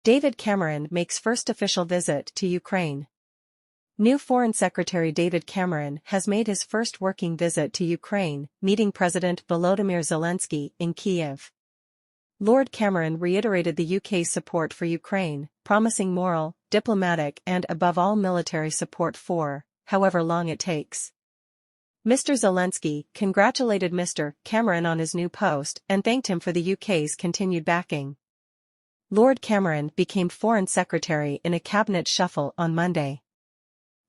David Cameron makes first official visit to Ukraine. New Foreign Secretary David Cameron has made his first working visit to Ukraine, meeting President Volodymyr Zelensky in Kyiv. Lord Cameron reiterated the UK's support for Ukraine, promising moral, diplomatic and above all military support for, however long it takes. Mr. Zelensky congratulated Mr. Cameron on his new post and thanked him for the UK's continued backing. Lord Cameron became Foreign Secretary in a cabinet shuffle on Monday.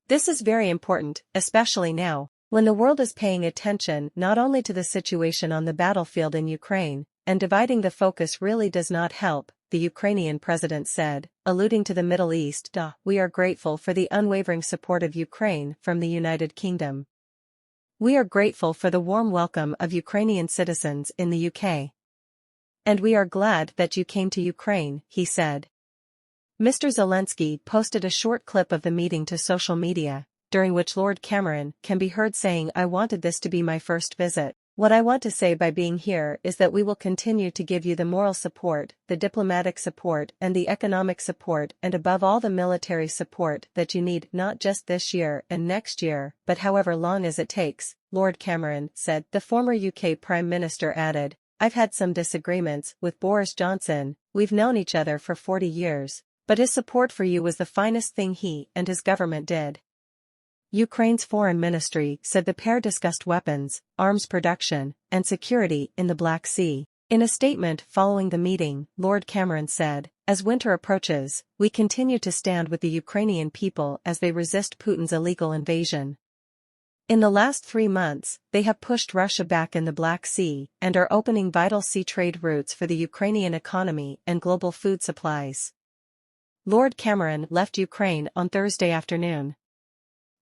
This is very important, especially now, when the world is paying attention not only to the situation on the battlefield in Ukraine, and dividing the focus really does not help, the Ukrainian president said, alluding to the Middle East. We are grateful for the unwavering support of Ukraine from the United Kingdom. We are grateful for the warm welcome of Ukrainian citizens in the UK. And we are glad that you came to Ukraine, he said. Mr. Zelensky posted a short clip of the meeting to social media, during which Lord Cameron can be heard saying, "I wanted this to be my first visit. What I want to say by being here is that we will continue to give you the moral support, the diplomatic support and the economic support and above all the military support that you need not just this year and next year, but however long as it takes," Lord Cameron said. The former UK Prime Minister added, "I've had some disagreements with Boris Johnson, we've known each other for 40 years, but his support for you was the finest thing he and his government did." Ukraine's foreign ministry said the pair discussed weapons, arms production, and security in the Black Sea. In a statement following the meeting, Lord Cameron said, "As winter approaches, we continue to stand with the Ukrainian people as they resist Putin's illegal invasion. In the last 3 months, they have pushed Russia back in the Black Sea and are opening vital sea trade routes for the Ukrainian economy and global food supplies." Lord Cameron left Ukraine on Thursday afternoon.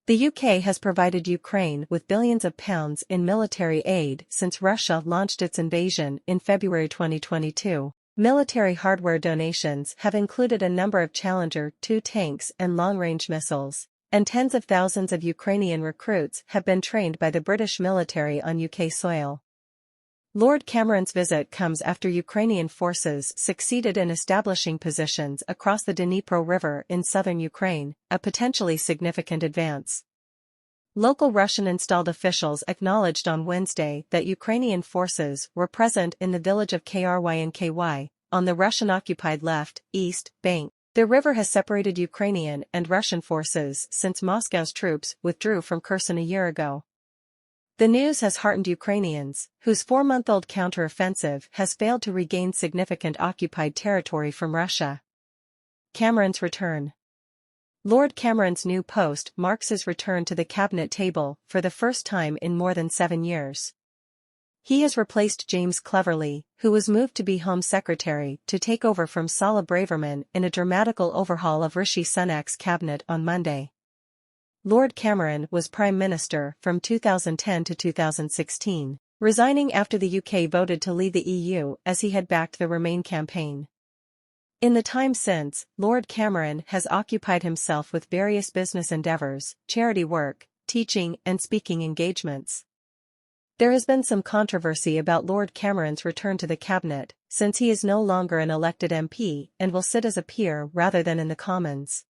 The UK has provided Ukraine with billions of pounds in military aid since Russia launched its invasion in February 2022. Military hardware donations have included a number of Challenger 2 tanks and long-range missiles, and tens of thousands of Ukrainian recruits have been trained by the British military on UK soil. Lord Cameron's visit comes after Ukrainian forces succeeded in establishing positions across the Dnipro River in southern Ukraine, a potentially significant advance. Local Russian-installed officials acknowledged on Wednesday that Ukrainian forces were present in the village of Krynky, on the Russian-occupied left, east, bank. The river has separated Ukrainian and Russian forces since Moscow's troops withdrew from Kherson a year ago. The news has heartened Ukrainians, whose 4-month-old counter-offensive has failed to regain significant occupied territory from Russia. Cameron's return. Lord Cameron's new post marks his return to the cabinet table for the first time in more than 7 years. He has replaced James Cleverly, who was moved to be Home Secretary, to take over from Sala Braverman in a dramatical overhaul of Rishi Sunak's cabinet on Monday. Lord Cameron was Prime Minister from 2010 to 2016, resigning after the UK voted to leave the EU as he had backed the Remain campaign. In the time since, Lord Cameron has occupied himself with various business endeavours, charity work, teaching and speaking engagements. There has been some controversy about Lord Cameron's return to the cabinet, since he is no longer an elected MP and will sit as a peer rather than in the Commons.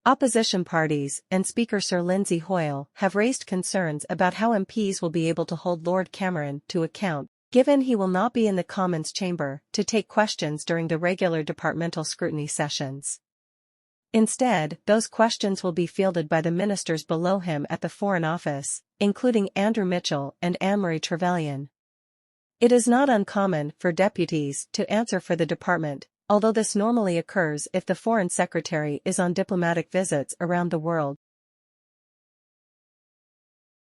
Opposition parties and Speaker Sir Lindsay Hoyle have raised concerns about how MPs will be able to hold Lord Cameron to account, given he will not be in the Commons chamber to take questions during the regular departmental scrutiny sessions. Instead, those questions will be fielded by the ministers below him at the Foreign Office, including Andrew Mitchell and Anne-Marie Trevelyan. It is not uncommon for deputies to answer for the department, although this normally occurs if the Foreign Secretary is on diplomatic visits around the world.